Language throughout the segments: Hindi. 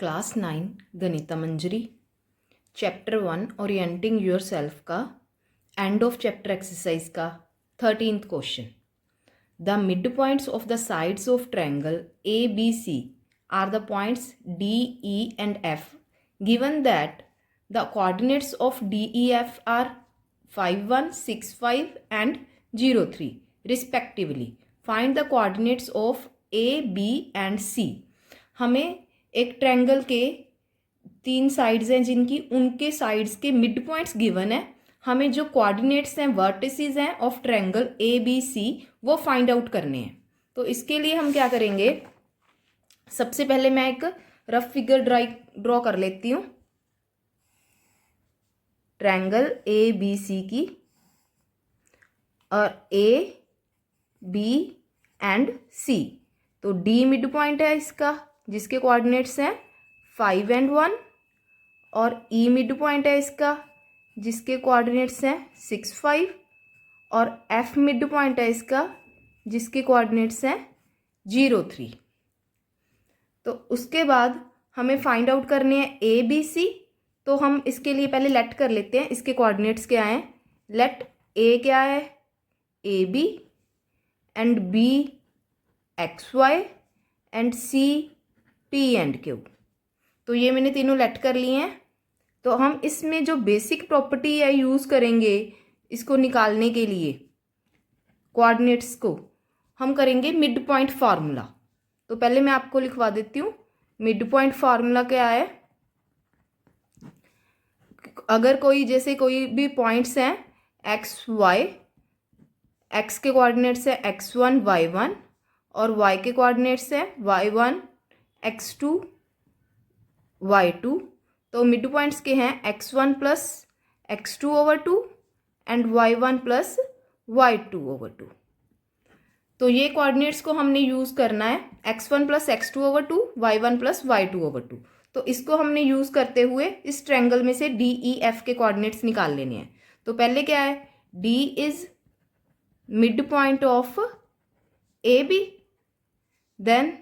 Class 9 Ganita Manjari chapter 1 orienting yourself का एंड ऑफ चैप्टर एक्सरसाइज का 13th question. The mid points of the sides of triangle A B C are the points D E and F given that the coordinates of D E F are 5 1 6 5 एंड 0 3 respectively. Find the coordinates of A B and C. हमें एक ट्रायंगल के 3 साइड्स हैं जिनकी उनके साइड्स के मिड पॉइंट्स गिवन है। हमें जो कोऑर्डिनेट्स हैं वर्टिसेस हैं of triangle A B C वो फाइंड आउट करने हैं। तो इसके लिए हम क्या करेंगे, सबसे पहले मैं एक रफ फिगर ड्रॉ कर लेती हूँ ट्रायंगल ए बी सी की, और ए बी एंड सी। तो डी मिड पॉइंट है इसका जिसके कोऑर्डिनेट्स हैं 5 एंड 1, और ई मिड पॉइंट है इसका जिसके कोऑर्डिनेट्स हैं 6 5, और एफ मिड पॉइंट है इसका जिसके कोऑर्डिनेट्स हैं 0 3। तो उसके बाद हमें फाइंड आउट करने हैं ए बी सी। तो हम इसके लिए पहले लेट कर लेते हैं इसके कोऑर्डिनेट्स क्या हैं। लेट ए क्या है, a B, and B x y, and C p and q. तो ये मैंने तीनों लेट कर लिए हैं। तो हम इसमें जो बेसिक प्रॉपर्टी है यूज़ करेंगे इसको निकालने के लिए, कोऑर्डिनेट्स को हम करेंगे मिड पॉइंट फार्मूला। तो पहले मैं आपको लिखवा देती हूँ मिड पॉइंट फार्मूला क्या है। अगर कोई जैसे कोई भी पॉइंट्स हैं एक्स वाई, एक्स के कोऑर्डिनेट्स हैं x1 y1, और y के कोऑर्डिनेट्स हैं y1 x2 y2। तो मिड पॉइंट्स के हैं x1 plus x2 over 2 and y1 plus y2 over 2। तो ये कोऑर्डिनेट्स को हमने यूज़ करना है x1 plus x2 over 2, y1 plus y2 over 2। तो इसको हमने यूज़ करते हुए इस ट्रायंगल में से डी ई एफ के कोऑर्डिनेट्स निकाल लेने हैं। तो पहले क्या है, D is mid point of A B, then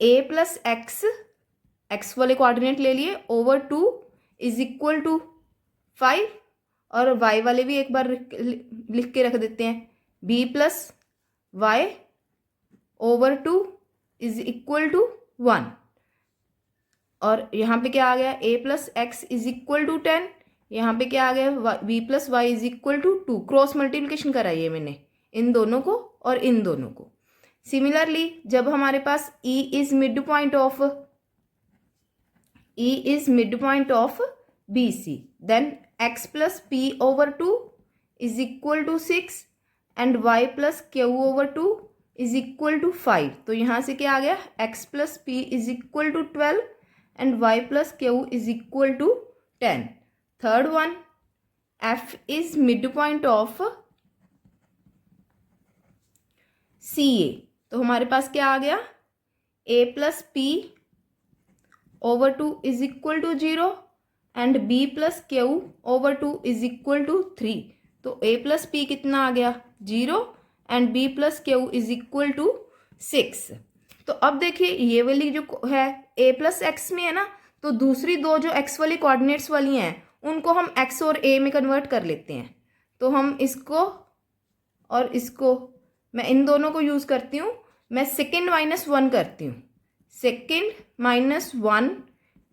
a plus x वाले कोऑर्डिनेट ले लिए ओवर 2 इज इक्वल टू 5, और y वाले भी एक बार लिख के रख देते हैं b plus y over 2 is equal to 1, और यहाँ पे क्या आ गया a plus x is equal to 10। यहाँ पे क्या आ गया b plus y is equal to 2। Cross multiplication कराई है मैंने इन दोनों को और इन दोनों को। सिमिलरली जब हमारे पास E is mid point of B C, then x plus P over 2 is equal to 6 and y plus Q over 2 is equal to 5। तो यहाँ से क्या आ गया, x plus P is equal to 12 and y plus Q is equal to 10। Third one, f is mid point of C A. तो हमारे पास क्या आ गया, a plus P over 2 is equal to 0 and b plus Q over 2 is equal to 3। तो a प्लस पी कितना आ गया 0 and b plus Q is equal to 6। तो अब देखिए ये वाली जो है a प्लस एक्स में है ना, तो दूसरी दो जो x वाली कोऑर्डिनेट्स वाली हैं उनको हम x और a में कन्वर्ट कर लेते हैं। तो हम इसको और इसको, मैं इन दोनों को यूज़ करती हूँ, मैं सेकेंड माइनस 1 करती हूँ। सेकेंड माइनस 1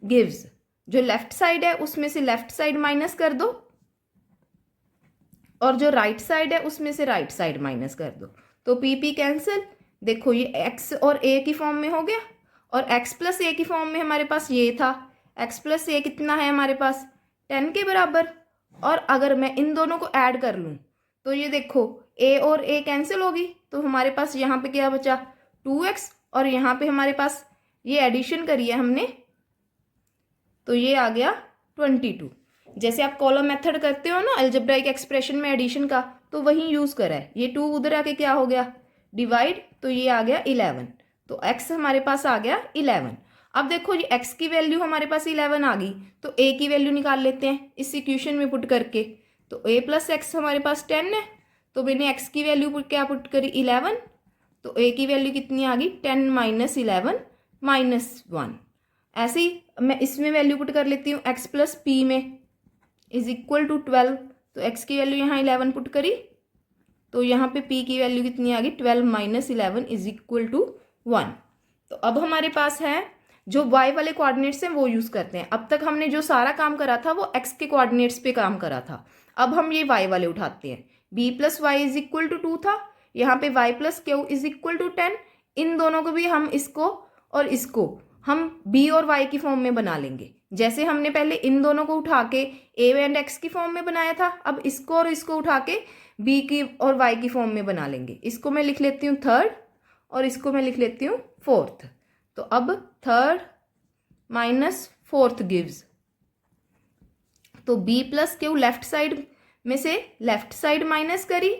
गिव्स, जो लेफ्ट साइड है उसमें से लेफ्ट साइड माइनस कर दो, और जो राइट साइड है उसमें से राइट साइड माइनस कर दो। तो पी पी कैंसिल। देखो ये x और a की फॉर्म में हो गया, और x प्लस a की फॉर्म में हमारे पास ये था। x प्लस a कितना है हमारे पास 10 के बराबर। और अगर मैं इन दोनों को ऐड कर लूँ तो ये देखो a और a कैंसिल होगी, तो हमारे पास यहाँ पे क्या बचा 2x, और यहाँ पे हमारे पास ये एडिशन करी है हमने तो ये आ गया 22। जैसे आप कॉलम मेथड करते हो ना अलजेब्राइक एक्सप्रेशन में एडिशन का, तो वही यूज़ करा है। ये 2 उधर आके क्या हो गया डिवाइड, तो ये आ गया 11। तो x हमारे पास आ गया 11। अब देखो ये x की वैल्यू हमारे पास 11 आ गई, तो a की वैल्यू निकाल लेते हैं इस इक्वेशन में पुट करके। तो a प्लस एक्स हमारे पास 10 है, तो मैंने x की वैल्यू क्या पुट करी 11, तो a की वैल्यू कितनी आ गई 10 माइनस 11 -1। ऐसे ही मैं इसमें वैल्यू पुट कर लेती हूँ, x प्लस पी में इज इक्वल टू 12, तो x की वैल्यू यहाँ 11 पुट करी, तो यहाँ पे p की वैल्यू कितनी आ गई, 12 माइनस 11 इज इक्वल टू 1। तो अब हमारे पास है जो y वाले कोऑर्डिनेट्स हैं वो यूज़ करते हैं। अब तक हमने जो सारा काम करा था वो x के कोऑर्डिनेट्स पे काम करा था, अब हम ये y वाले उठाते हैं। b plus y is equal to 2 था, यहाँ पे y plus Q is equal to 10। इन दोनों को भी हम इसको और इसको हम b और y की फॉर्म में बना लेंगे। जैसे हमने पहले इन दोनों को उठा के a एंड x की फॉर्म में बनाया था, अब इसको और इसको उठा के b की और y की फॉर्म में बना लेंगे। इसको मैं लिख लेती हूँ थर्ड और इसको मैं लिख लेती हूँ फोर्थ। तो अब थर्ड माइनस फोर्थ गिव्स, तो b plus Q left side में से लेफ्ट साइड माइनस करी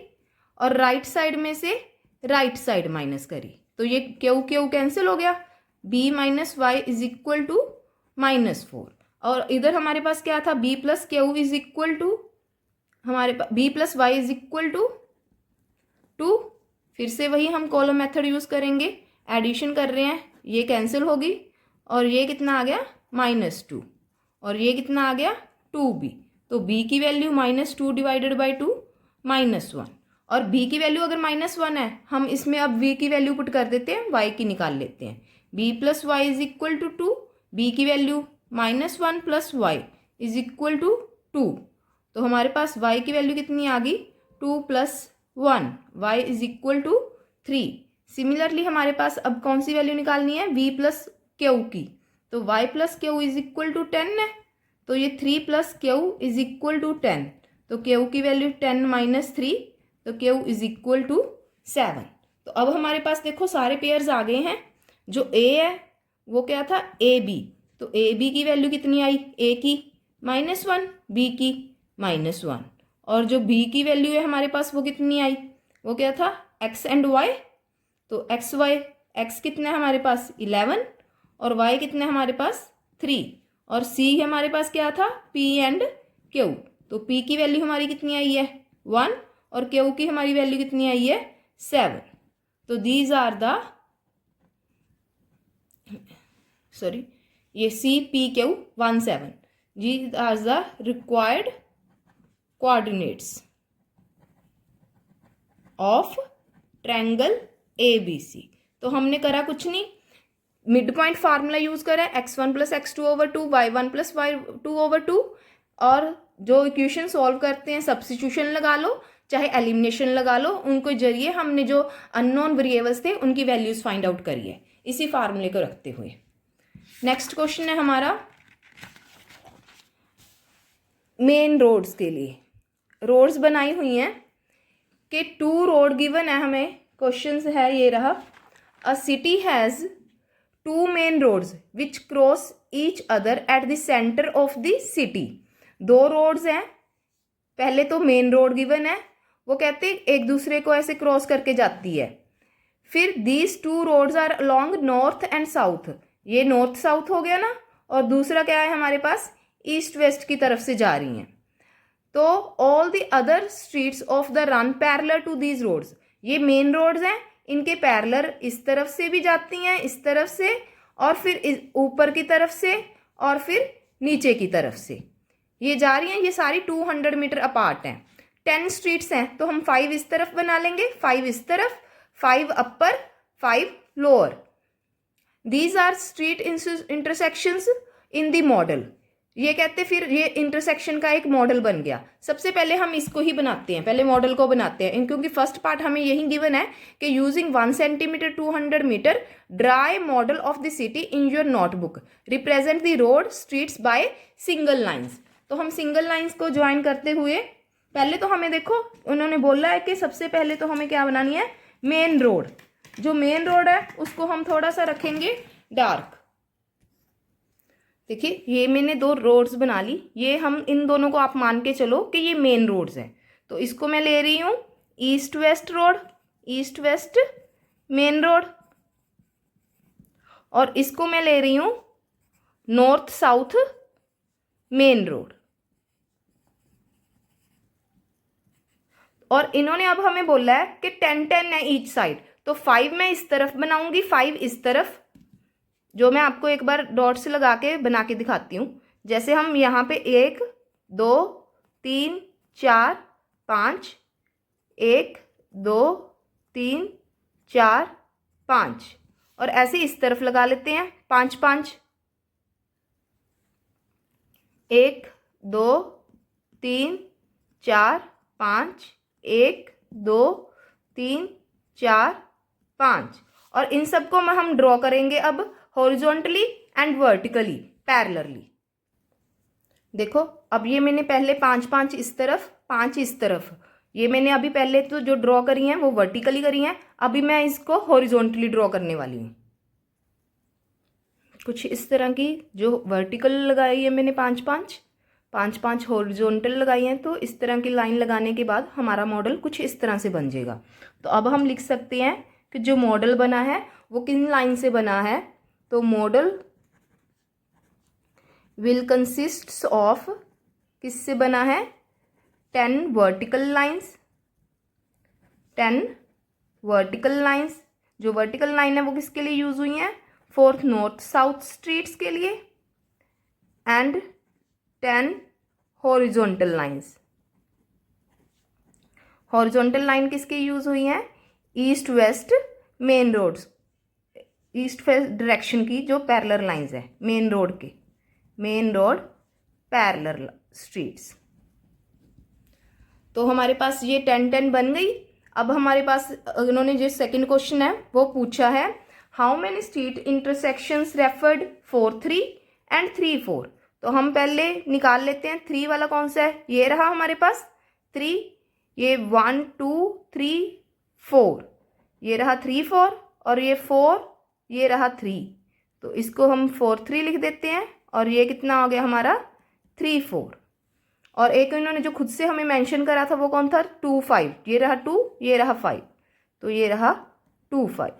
और राइट साइड में से राइट साइड माइनस करी, तो ये क्यू क्यू कैंसिल हो गया, b minus y is equal to -4। और इधर हमारे पास क्या था, b plus Q is equal to हमारे पास b plus y is equal to 2। फिर से वही हम कॉलम मेथड यूज़ करेंगे, एडिशन कर रहे हैं, ये कैंसिल होगी और ये कितना आ गया -2 और ये कितना आ गया 2b। तो b की वैल्यू -2 डिवाइडेड बाई 2 -1, और b की वैल्यू अगर -1 है हम इसमें अब v की वैल्यू पुट कर देते हैं, y की निकाल लेते हैं। b plus y is equal to 2, b की value -1 plus y is equal to 2, तो हमारे पास y की वैल्यू कितनी आ गई 2 plus 1, y is equal to 3। Similarly हमारे पास अब कौन सी वैल्यू निकालनी है, v प्लस क्यू की, तो y plus Q is equal to 10 है, तो ये 3 plus Q is equal to 10, तो क्यू की वैल्यू 10 माइनस 3, तो क्यू इज इक्वल टू 7। तो अब हमारे पास देखो सारे पेयर्स आ गए हैं। जो a है वो क्या था ab, तो ab की वैल्यू कितनी आई, a की -1, b की -1, और जो b की वैल्यू है हमारे पास वो कितनी आई, वो क्या था x एंड y, तो x कितना है हमारे पास 11 और y कितना है हमारे पास 3, और c हमारे पास क्या था p एंड q, तो p की वैल्यू हमारी कितनी आई है 1 और q की हमारी वैल्यू कितनी आई है 7। तो दीज आर द ये c p q 1 7, these are the required coordinates of triangle ABC। तो हमने करा कुछ नहीं, मिड पॉइंट फार्मूला यूज करा है, x1 plus x2 over 2, y1 plus y2 over 2, और जो इक्वेशन सॉल्व करते हैं सब्स्टिट्यूशन लगा लो चाहे एलिमिनेशन लगा लो, उनको जरिए हमने जो अननोन वेरिएबल्स थे उनकी वैल्यूज फाइंड आउट करी है इसी फार्मूले को रखते हुए। नेक्स्ट क्वेश्चन है हमारा मेन रोड्स के लिए। रोड्स बनाई हुई हैं कि 2 रोड गिवन है, हमें क्वेश्चन है ये रहा, a city has 2 main roads which cross each other at the centre of the city. 2 roads हैं, पहले तो मेन रोड गिवन है, वो कहते हैं एक दूसरे को ऐसे क्रॉस करके जाती है। फिर these 2 roads are along north and south, ये नॉर्थ साउथ हो गया ना, और दूसरा क्या है हमारे पास ईस्ट वेस्ट की तरफ से जा रही हैं। तो all the other streets of the run parallel to these roads, ये मेन रोड्स हैं, इनके पैरेलल इस तरफ से भी जाती हैं, इस तरफ से, और फिर ऊपर की तरफ से, और फिर नीचे की तरफ से ये जा रही हैं। ये सारी 200 मीटर अपार्ट हैं। 10 स्ट्रीट्स हैं, तो हम 5 इस तरफ बना लेंगे, 5 इस तरफ, 5 upper, 5 lower. These are street intersections in the model, ये कहते फिर ये इंटरसेक्शन का एक मॉडल बन गया। सबसे पहले हम इसको ही बनाते हैं, पहले मॉडल को बनाते हैं, क्योंकि फर्स्ट पार्ट हमें यही गिवन है कि using 1 centimetre 200 metre draw model of the city in your notebook, represent the road streets by single lines. तो हम सिंगल लाइन्स को ज्वाइन करते हुए पहले तो हमें देखो उन्होंने बोला है कि सबसे पहले तो हमें क्या बनानी है, मेन रोड। जो मेन रोड है उसको हम थोड़ा सा रखेंगे डार्क। देखिए ये मैंने 2 रोड्स बना ली, ये हम इन दोनों को आप मान के चलो कि ये मेन रोड्स हैं। तो इसको मैं ले रही हूँ east west road, east west main road, और इसको मैं ले रही हूँ नॉर्थ साउथ मेन रोड। और इन्होंने अब हमें बोला है कि 10-10 है ईच साइड, तो 5 मैं इस तरफ बनाऊंगी, 5 इस तरफ, जो मैं आपको एक बार डॉट से लगा के बना के दिखाती हूँ। जैसे हम यहाँ पे 1 2 3 4 5, 1 2 3 4 5, और ऐसे इस तरफ लगा लेते हैं 5 5, 1 2 3 4 5, 1 2 3 4 5, और इन सबको हम ड्रॉ करेंगे अब हॉरिजॉन्टली एंड वर्टिकली पैरेलली। देखो अब ये मैंने पहले 5 5 इस तरफ, 5 इस तरफ, ये मैंने अभी पहले तो जो ड्रॉ करी हैं वो वर्टिकली करी हैं, अभी मैं इसको हॉरिजॉन्टली ड्रॉ करने वाली हूँ। कुछ इस तरह की जो वर्टिकल लगाई है मैंने 5 5, 5 5 हॉरिजॉन्टल लगाई हैं, तो इस तरह की लाइन लगाने के बाद हमारा मॉडल कुछ इस तरह से बन जाएगा। तो अब हम लिख सकते हैं कि जो मॉडल बना है वो किन लाइन से बना है। तो मॉडल विल कंसिस्ट ऑफ, किससे बना है, 10 वर्टिकल लाइंस, 10 वर्टिकल लाइंस। जो वर्टिकल लाइन है वो किसके लिए यूज हुई है, 4th नॉर्थ साउथ स्ट्रीट्स के लिए, and 10 horizontal lines. Horizontal line किसके यूज हुई है, east west main roads, east west direction की जो पैरेलल लाइंस है मेन रोड के, मेन रोड पैरेलल स्ट्रीट्स। तो हमारे पास ये 10 10 बन गई। अब हमारे पास उन्होंने जो सेकंड क्वेश्चन है वो पूछा है, how many street intersections referred 4 3 and 3 4। तो हम पहले निकाल लेते हैं 3 वाला कौन सा है, ये रहा हमारे पास 3, ये 1 2 3 4, ये रहा 3 4, और ये 4, ये रहा 3, तो इसको हम 4 3 लिख देते हैं, और ये कितना हो गया हमारा 3 4। और एक इन्होंने जो खुद से हमें मेंशन करा था वो कौन था, 2 5, ये रहा 2, ये रहा 5, तो ये रहा 2 5।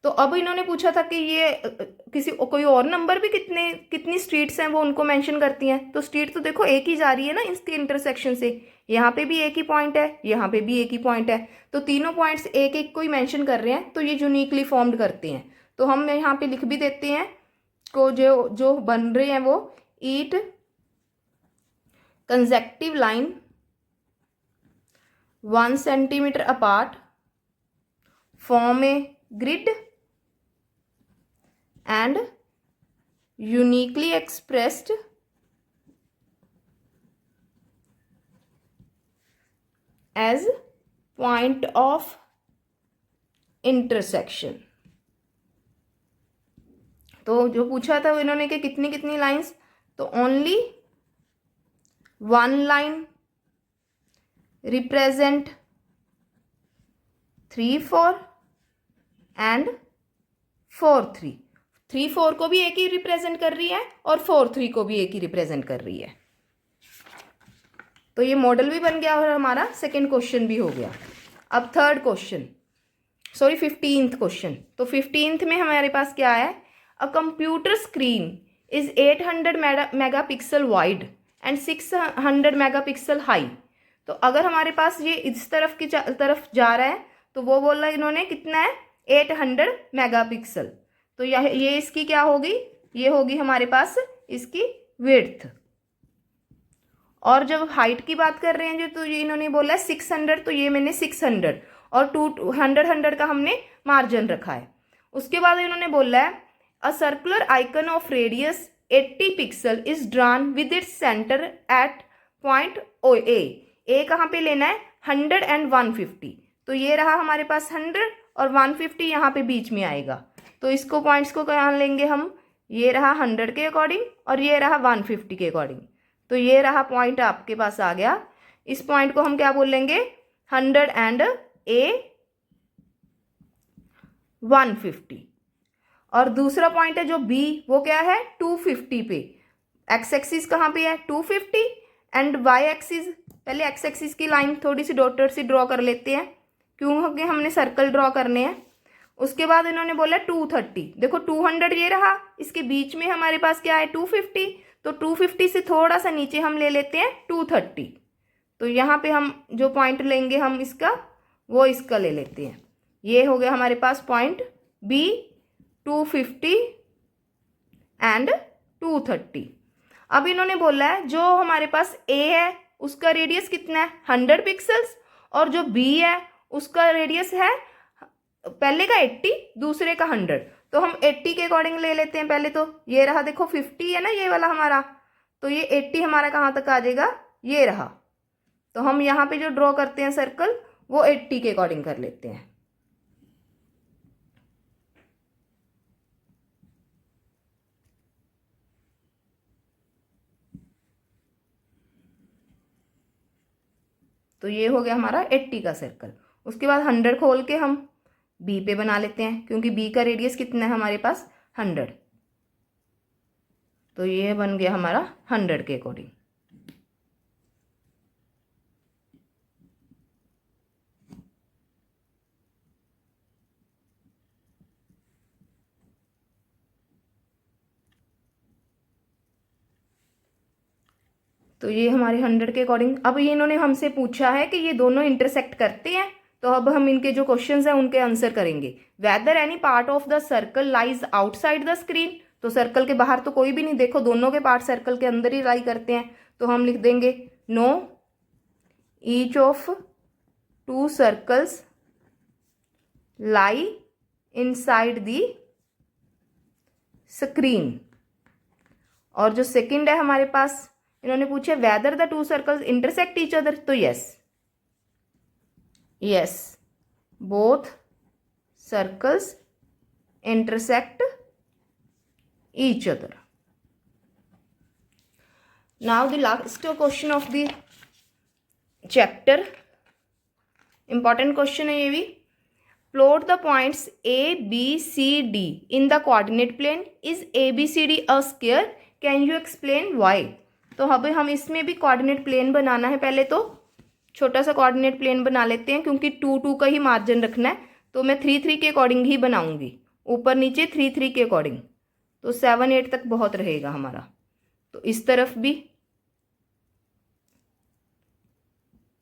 तो अब इन्होंने पूछा था कि ये किसी कोई और नंबर भी कितनी स्ट्रीट्स हैं वो उनको मेंशन करती हैं। तो स्ट्रीट तो देखो एक ही जा रही है ना इसके इंटरसेक्शन से, यहाँ पे भी एक ही पॉइंट है, यहाँ पे भी एक ही पॉइंट है, तो तीनों पॉइंट्स एक एक को ही मेंशन कर रहे हैं, तो ये यूनिकली फॉर्म्ड करते हैं। तो हम यहाँ पे लिख भी देते हैं को जो जो बन रहे हैं वो, eight consecutive line 1 centimetre apart form a grid and uniquely expressed as point of intersection। तो जो पूछा था इन्होंने कि कितनी कितनी लाइंस, तो ओनली 1 लाइन रिप्रेजेंट 3 4 एंड 4 3। 3 4 को भी एक ही रिप्रेजेंट कर रही है और 4 3 को भी एक ही रिप्रेजेंट कर रही है। तो ये मॉडल भी बन गया और हमारा सेकंड क्वेश्चन भी हो गया। अब third question, sorry 15th question. तो 15th में हमारे पास क्या है, a computer screen is 800 megapixel wide and 600 megapixel high. तो अगर हमारे पास ये इस तरफ की तरफ जा रहा है तो वो बोला इन्होंने कितना है, 800 मेगापिक्सल। तो ये इसकी क्या होगी, ये होगी हमारे पास इसकी विड्थ। और जब हाइट की बात कर रहे हैं जो, तो ये इन्होंने बोला 600, तो ये मैंने 600 और 200 का हमने मार्जिन रखा है। उसके बाद इन्होंने बोला है a circular icon of radius 80 pixel is drawn with its centre at point O ए कहाँ पे लेना है, 100 एंड 150। तो ये रहा हमारे पास 100 और 150 यहाँ पे बीच में आएगा। तो इसको पॉइंट्स को कहाँ लेंगे हम, ये रहा 100 के अकॉर्डिंग और ये रहा 150 के अकॉर्डिंग। तो ये रहा पॉइंट आपके पास आ गया। इस पॉइंट को हम क्या बोल लेंगे, 100 एंड ए 150। और दूसरा पॉइंट है जो बी, वो क्या है 250 पे। एक्स एक्सिस कहाँ पे है 250 एंड वाई एक्सिस, पहले एक्स एक्सिस की लाइन थोड़ी सी डॉटर से ड्रॉ कर लेते हैं क्योंकि हमने सर्कल ड्रॉ करने हैं। उसके बाद इन्होंने बोला 230, देखो 200 ये रहा, इसके बीच में हमारे पास क्या है 250, तो 250 से थोड़ा सा नीचे हम ले लेते हैं 230। तो यहाँ पे हम जो पॉइंट लेंगे हम इसका, वो इसका ले लेते हैं। ये हो गया हमारे पास पॉइंट बी 250 एंड 230। अब इन्होंने बोला है जो हमारे पास ए है उसका रेडियस कितना है 100 पिक्सल्स, और जो बी है उसका रेडियस है पहले का 80, दूसरे का 100। तो हम 80 के अकॉर्डिंग ले लेते हैं। पहले तो ये रहा, देखो 50 है ना ये वाला हमारा, तो ये 80 हमारा कहाँ तक आ जाएगा, ये रहा। तो हम यहाँ पे जो ड्रॉ करते हैं सर्कल वो 80 के अकॉर्डिंग कर लेते हैं। तो ये हो गया हमारा 80 का सर्कल। उसके बाद 100 खोल के हम बी पे बना लेते हैं, क्योंकि बी का रेडियस कितना है हमारे पास 100। तो ये बन गया हमारा 100 के अकॉर्डिंग। तो ये हमारे 100 के अकॉर्डिंग। अब ये इन्होंने हमसे पूछा है कि ये दोनों इंटरसेक्ट करते हैं, तो अब हम इनके जो क्वेश्चंस हैं उनके आंसर करेंगे। Whether any part of the circle lies outside the screen, तो सर्कल के बाहर तो कोई भी नहीं, देखो दोनों के पार्ट सर्कल के अंदर ही लाई करते हैं। तो हम लिख देंगे no each of 2 circles lie inside the screen. और जो सेकंड है हमारे पास, इन्होंने पूछे whether the 2 circles intersect each other, तो yes both circles intersect each other. Now the last question of the chapter, important question है ये भी। Plot the points A B C D in the coordinate plane. Is A B C D a square, can you explain why. तो अब हम इसमें भी कोऑर्डिनेट प्लेन बनाना है। पहले तो छोटा सा कोऑर्डिनेट प्लेन बना लेते हैं, क्योंकि 2-2 का ही मार्जिन रखना है, तो मैं 3-3 के अकॉर्डिंग ही बनाऊंगी, ऊपर नीचे 3-3 के अकॉर्डिंग। तो 7-8 तक बहुत रहेगा हमारा। तो इस तरफ भी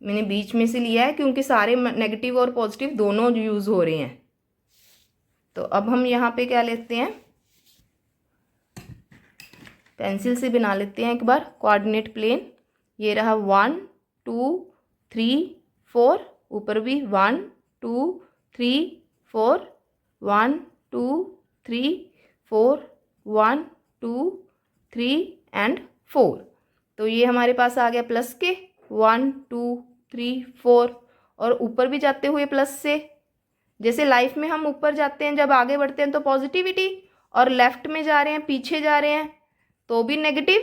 मैंने बीच में से लिया है, क्योंकि सारे नेगेटिव और पॉजिटिव दोनों यूज हो रहे हैं। तो अब हम यहाँ पे क्या लेते हैं, पेंसिल से बना लेते हैं एक बार कोऑर्डिनेट प्लेन। ये रहा 1 2 3 4, ऊपर भी 1 2 3 4, 1 2 3 4, 1 2 3 एंड 4। तो ये हमारे पास आ गया प्लस के 1 2 3 4, और ऊपर भी जाते हुए प्लस से। जैसे लाइफ में हम ऊपर जाते हैं जब आगे बढ़ते हैं तो पॉजिटिविटी, और लेफ्ट में जा रहे हैं पीछे जा रहे हैं तो भी नेगेटिव,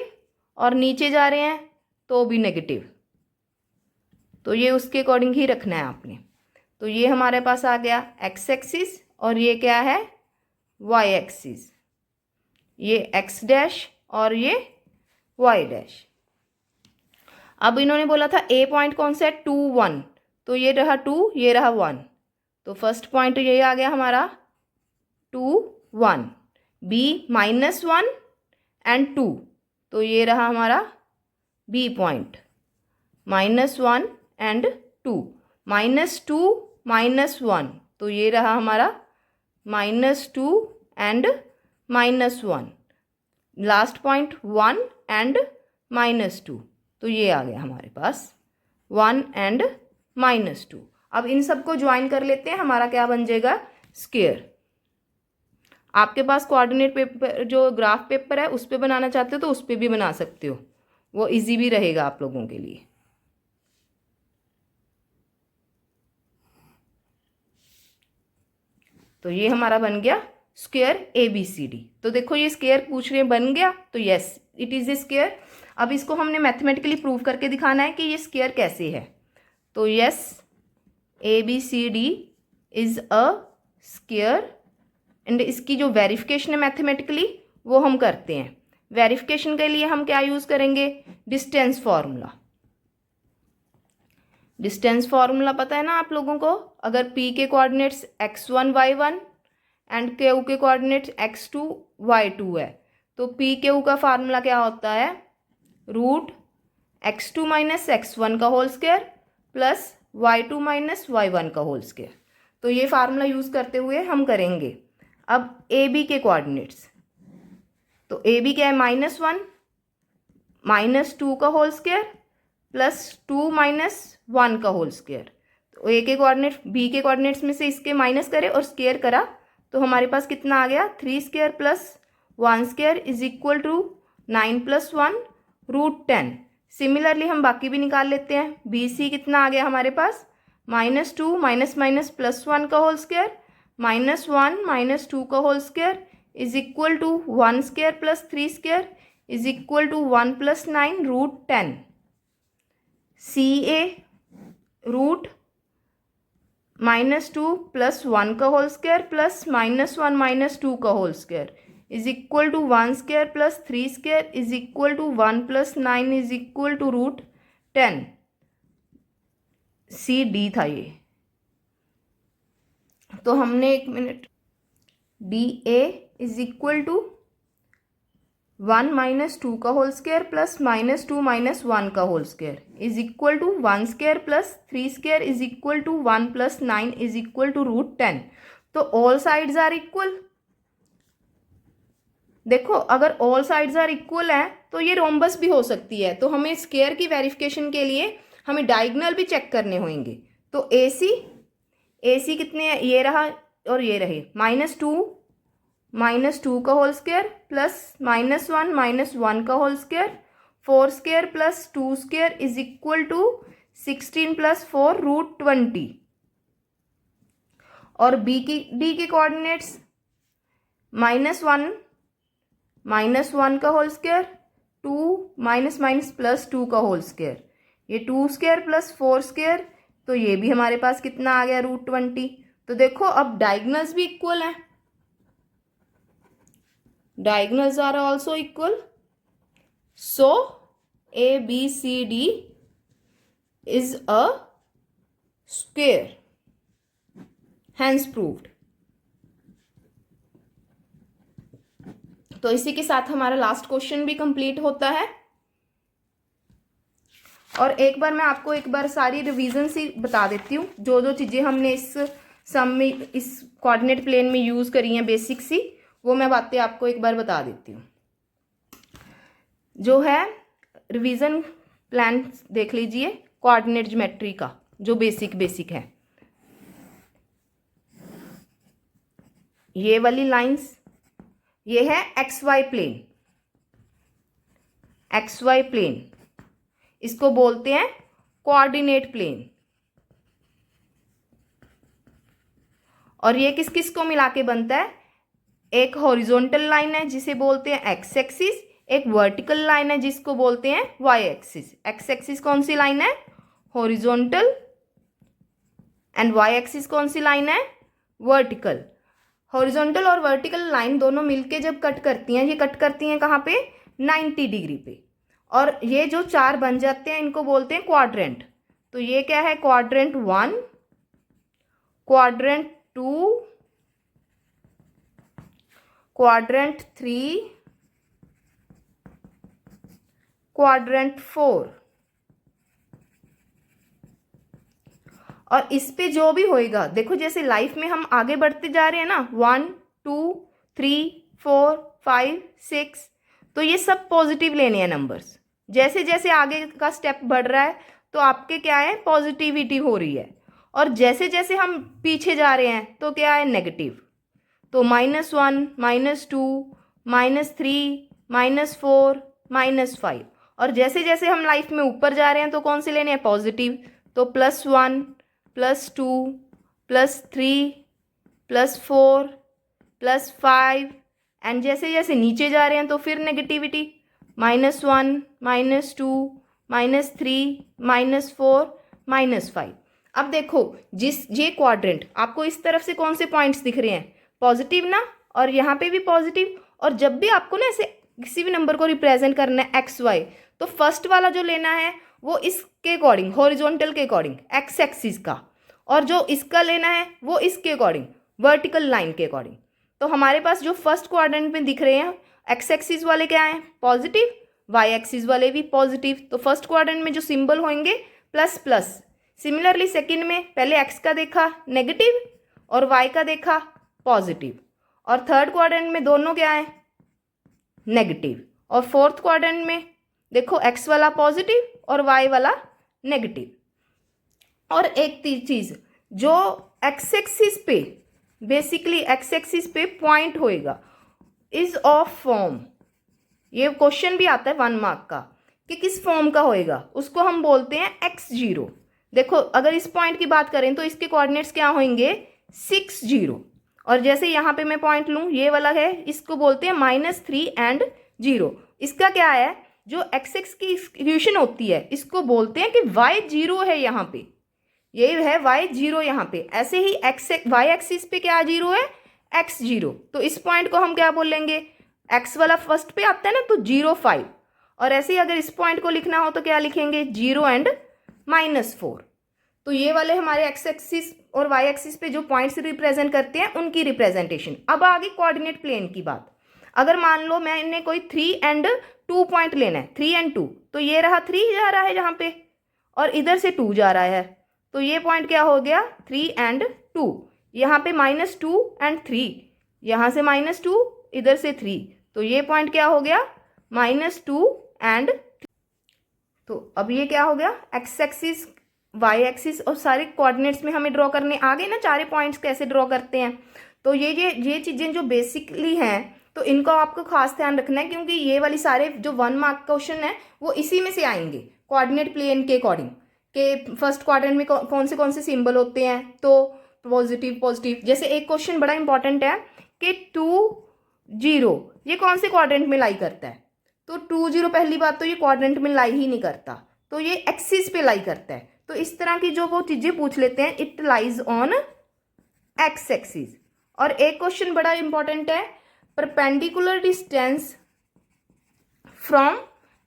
और नीचे जा रहे हैं तो भी नेगेटिव। तो ये उसके अकॉर्डिंग ही रखना है आपने। तो ये हमारे पास आ गया एक्स एक्सिस, और ये क्या है वाई एक्सिस। ये एक्स डैश और ये वाई डैश। अब इन्होंने बोला था ए पॉइंट कौन सा है 2 1, तो ये रहा 2, ये रहा 1। तो फर्स्ट पॉइंट ये आ गया हमारा 2 1, बी -1 एंड 2, तो ये रहा हमारा बी पॉइंट -1 एंड 2, -2 -1, तो ये रहा हमारा -2 एंड -1। लास्ट पॉइंट 1 एंड -2, तो ये आ गया हमारे पास 1 एंड -2। अब इन सबको ज्वाइन कर लेते हैं, हमारा क्या बन जाएगा स्क्वायर। आपके पास कोऑर्डिनेट पेपर जो ग्राफ पेपर है उस पर बनाना चाहते हो तो उस पर भी बना सकते हो, वो इजी भी रहेगा आप लोगों के लिए। तो ये हमारा बन गया स्क्वायर ABCD। तो देखो ये स्क्वायर पूछ रहे हैं, बन गया, तो yes it is a square. अब इसको हमने मैथमेटिकली प्रूव करके दिखाना है कि ये स्क्वायर कैसे है। तो yes ABCD is a square, and इसकी जो वेरिफिकेशन है मैथमेटिकली वो हम करते हैं। वेरिफिकेशन के लिए हम क्या यूज़ करेंगे, डिस्टेंस फार्मूला। डिस्टेंस फार्मूला पता है ना आप लोगों को, अगर P के coordinates x1 y1 and Q के कोऑर्डिनेट्स x2 y2 है, तो PQ का फार्मूला क्या होता है, √x2 - x1 का whole square plus y2 - y1 का होल स्क्वायर। तो ये फार्मूला यूज़ करते हुए हम करेंगे। अब AB के कोऑर्डिनेट्स, तो ए बी क्या है, -1 -2 का होल स्क्वायर प्लस 2 - 1 का होल स्क्वायर। तो ए के कोऑर्डिनेट बी के कोऑर्डिनेट्स में से इसके माइनस करे और स्क्वायर करा तो हमारे पास कितना आ गया, 3 square plus 1 square is equal to 9 + 1 √10। Similarly हम बाकी भी निकाल लेते हैं। बी सी कितना आ गया हमारे पास, -2 +1 का होल स्क्वायर -1 -2 का whole square is equal to 1 square plus 3 square is equal to 1 + 9 √10। C A root -2 + 1 का होल स्क्वायर प्लस -1 - 2 का whole square is equal to 1 square plus 3 square is equal to 1 + 9 is equal to √10। C D था ये। तो हमने 1 minute, D A is equal to 1 - 2 का होल स्क्वायर प्लस -2 - 1 का whole square is equal to 1 square plus 3 square is equal to 1 + 9 is equal to √10। तो ऑल साइड्स आर इक्वल। देखो अगर ऑल साइड्स आर इक्वल है तो ये रोम्बस भी हो सकती है। तो हमें स्क्वायर की वेरिफिकेशन के लिए हमें डायगोनल भी चेक करने होंगे। तो ए सी कितने हैं, ये रहा और ये रहे, -2 का होल स्क्वायर प्लस -1 - 1 का whole square 4 square plus 2 square is equal to 16 + 4 √20। और बी की डी के कोऑर्डिनेट्स -1 का होल स्क्वायर 2 प्लस 2 का होल स्क्वायर, ये 2 स्क्वायर प्लस 4 स्क्वायर, तो ये भी हमारे पास कितना आ गया, √20। तो देखो अब डायगोनल्स भी इक्वल हैं, diagonals are also equal, so A B C D is a square, hence proved। तो इसी के साथ हमारा लास्ट क्वेश्चन भी कंप्लीट होता है। और एक बार मैं आपको एक बार सारी रिवीजन सी बता देती हूँ, जो जो चीज़ें हमने इस सम में इस कोऑर्डिनेट प्लेन में यूज़ करी हैं बेसिक सी, वो मैं बातें आपको एक बार बता देती हूँ। जो है रिवीजन प्लान देख लीजिए कोऑर्डिनेट ज्योमेट्री का, जो बेसिक है। ये वाली लाइंस, ये है XY प्लेन, इसको बोलते हैं कोऑर्डिनेट प्लेन। और ये किस किस को मिला के बनता है, एक हॉरिजॉन्टल लाइन है जिसे बोलते हैं एक्स एक्सिस, एक वर्टिकल लाइन है जिसको बोलते हैं वाई एक्सिस। एक्स एक्सिस कौन सी लाइन है, हॉरिजॉन्टल, एंड वाई एक्सिस कौन सी लाइन है, वर्टिकल। हॉरिजॉन्टल और वर्टिकल लाइन दोनों मिलके जब कट करती हैं, ये कट करती हैं कहाँ पे, 90 डिग्री पे। और ये जो चार बन जाते हैं इनको बोलते हैं क्वाड्रेंट। तो ये क्या है, क्वाड्रेंट 1, क्वाड्रेंट 2, क्वाड्रेंट 3, क्वाड्रेंट 4। और इस पे जो भी होएगा, देखो जैसे लाइफ में हम आगे बढ़ते जा रहे हैं ना, 1 2 3 4 5 6, तो ये सब पॉजिटिव लेने हैं नंबर्स। जैसे जैसे आगे का स्टेप बढ़ रहा है तो आपके क्या है, पॉजिटिविटी हो रही है। और जैसे जैसे हम पीछे जा रहे हैं तो क्या है, नेगेटिव। तो -1 -2 -3 -4 -5। और जैसे जैसे हम लाइफ में ऊपर जा रहे हैं तो कौन से लेने हैं, पॉजिटिव। तो +1 +2 +3 +4 +5। एंड जैसे जैसे नीचे जा रहे हैं तो फिर नेगेटिविटी, -1 -2 -3 -4 -5। अब देखो ये क्वाड्रेंट आपको इस तरफ से कौन से पॉइंट्स दिख रहे हैं, पॉजिटिव ना, और यहाँ पे भी पॉजिटिव। और जब भी आपको ना ऐसे किसी भी नंबर को रिप्रेजेंट करना है XY, तो फर्स्ट वाला जो लेना है वो इसके अकॉर्डिंग, हॉरिजॉन्टल के अकॉर्डिंग, एक्स एक्सिस का, और जो इसका लेना है वो इसके अकॉर्डिंग, वर्टिकल लाइन के अकॉर्डिंग। तो हमारे पास जो फर्स्ट क्वाड्रेंट में दिख रहे हैं, एक्स एक्सिस वाले क्या हैं, पॉजिटिव, वाई एक्सिस वाले भी पॉजिटिव। तो फर्स्ट क्वाड्रेंट में जो सिंबल होंगे ++। सिमिलरली सेकंड में पहले एक्स का देखा नेगेटिव और वाई का देखा पॉजिटिव। और थर्ड क्वाड्रेंट में दोनों क्या है, नेगेटिव। और फोर्थ क्वाड्रेंट में देखो x वाला पॉजिटिव और y वाला नेगेटिव। और एक चीज़, जो x एक्सिस पे बेसिकली x एक्सिस पे पॉइंट होएगा इज ऑफ फॉर्म, ये क्वेश्चन भी आता है 1 मार्क का कि किस फॉर्म का होएगा, उसको हम बोलते हैं x0। देखो अगर इस पॉइंट की बात करें तो इसके कोऑर्डिनेट्स क्या होंगे 6 0। और जैसे यहाँ पे मैं पॉइंट लूँ ये वाला है, इसको बोलते हैं -3 and 0। इसका क्या है, जो एक्स एक्स की इक्वेशन होती है इसको बोलते हैं कि y0 है यहाँ पे, ये है y0 यहाँ पे। ऐसे ही y एक्सिस पे क्या 0 है x0। तो इस पॉइंट को हम क्या बोलेंगे, x वाला फर्स्ट पे आता है ना तो 0 5। और ऐसे ही अगर इस पॉइंट को लिखना हो तो क्या लिखेंगे 0 and -4। तो ये वाले हमारे x एक्सिस और y एक्सिस पे जो पॉइंट्स रिप्रेजेंट करते हैं उनकी रिप्रेजेंटेशन। अब आगे कोऑर्डिनेट प्लेन की बात। अगर मान लो मैंने कोई 3 and 2 पॉइंट लेना है, 3 and 2, तो ये रहा 3 जा रहा है जहाँ पे और इधर से 2 जा रहा है, तो ये पॉइंट क्या हो गया 3 and 2। यहाँ पे -2 and 3, यहाँ से -2 इधर से 3, तो ये पॉइंट क्या हो गया -2 and 3। तो अब ये क्या हो गया x एक्सिस y एक्सिस और सारे कोऑर्डिनेट्स में हमें ड्रॉ करने आ गए ना, सारे पॉइंट्स कैसे ड्रॉ करते हैं। तो ये चीज़ें जो बेसिकली हैं तो इनको आपको खास ध्यान रखना है, क्योंकि ये वाली सारे जो 1 मार्क क्वेश्चन है वो इसी में से आएंगे कोऑर्डिनेट प्लेन के अकॉर्डिंग, के फर्स्ट क्वाड्रेंट में कौन से सिंबल होते हैं। तो पॉजिटिव जैसे एक क्वेश्चन बड़ा इंपॉर्टेंट है कि 2 0 ये कौन से क्वाड्रेंट में लाई करता है, तो 2 0 पहली बात तो ये क्वाड्रेंट में लाई ही नहीं करता, तो ये एक्सिस पे लाई करता है। तो इस तरह की जो वो चीज़ें पूछ लेते हैं it lies on x axis. और एक क्वेश्चन बड़ा इंपॉर्टेंट है perpendicular distance from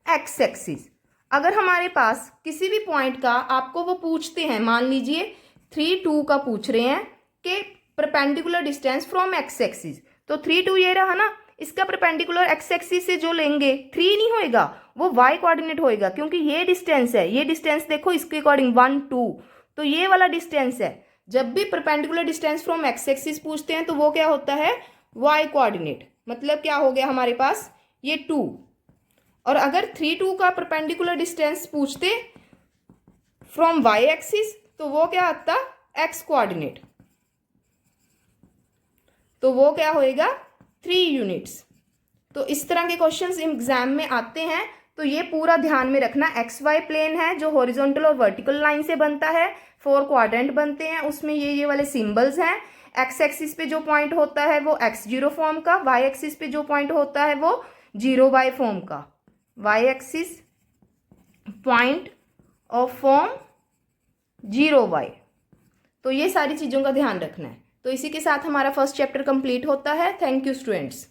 x axis. अगर हमारे पास किसी भी पॉइंट का आपको वो पूछते हैं, मान लीजिए 3 2 का पूछ रहे हैं कि perpendicular distance from x axis, तो 3 2 ये रहा ना, इसका परपेंडिकुलर एक्स एक्सिस से जो लेंगे 3 नहीं होएगा, वो y कोऑर्डिनेट होएगा, क्योंकि ये डिस्टेंस है, ये डिस्टेंस देखो इसके अकॉर्डिंग 1 2, तो ये वाला डिस्टेंस है। जब भी perpendicular distance from x axis पूछते हैं तो वो क्या होता है y कोऑर्डिनेट, मतलब क्या हो गया हमारे पास ये 2। और अगर 3 2 का परपेंडिकुलर डिस्टेंस पूछते फ्रॉम y एक्सिस तो वो क्या आता x कोऑर्डिनेट, तो वो क्या होएगा 3 यूनिट्स। तो इस तरह के क्वेश्चंस एग्जाम में आते हैं, तो ये पूरा ध्यान में रखना। एक्स वाई प्लेन है जो हॉरिजॉन्टल और वर्टिकल लाइन से बनता है, 4 क्वाड्रेंट बनते हैं, उसमें ये वाले सिंबल्स हैं। एक्स एक्सिस पे जो पॉइंट होता है वो x0 फॉर्म का, वाई एक्सिस पे जो पॉइंट होता है वो 0y फॉर्म का, Y axis point of form 0y। तो ये सारी चीज़ों का ध्यान रखना है। तो इसी के साथ हमारा फर्स्ट चैप्टर कंप्लीट होता है। Thank you students.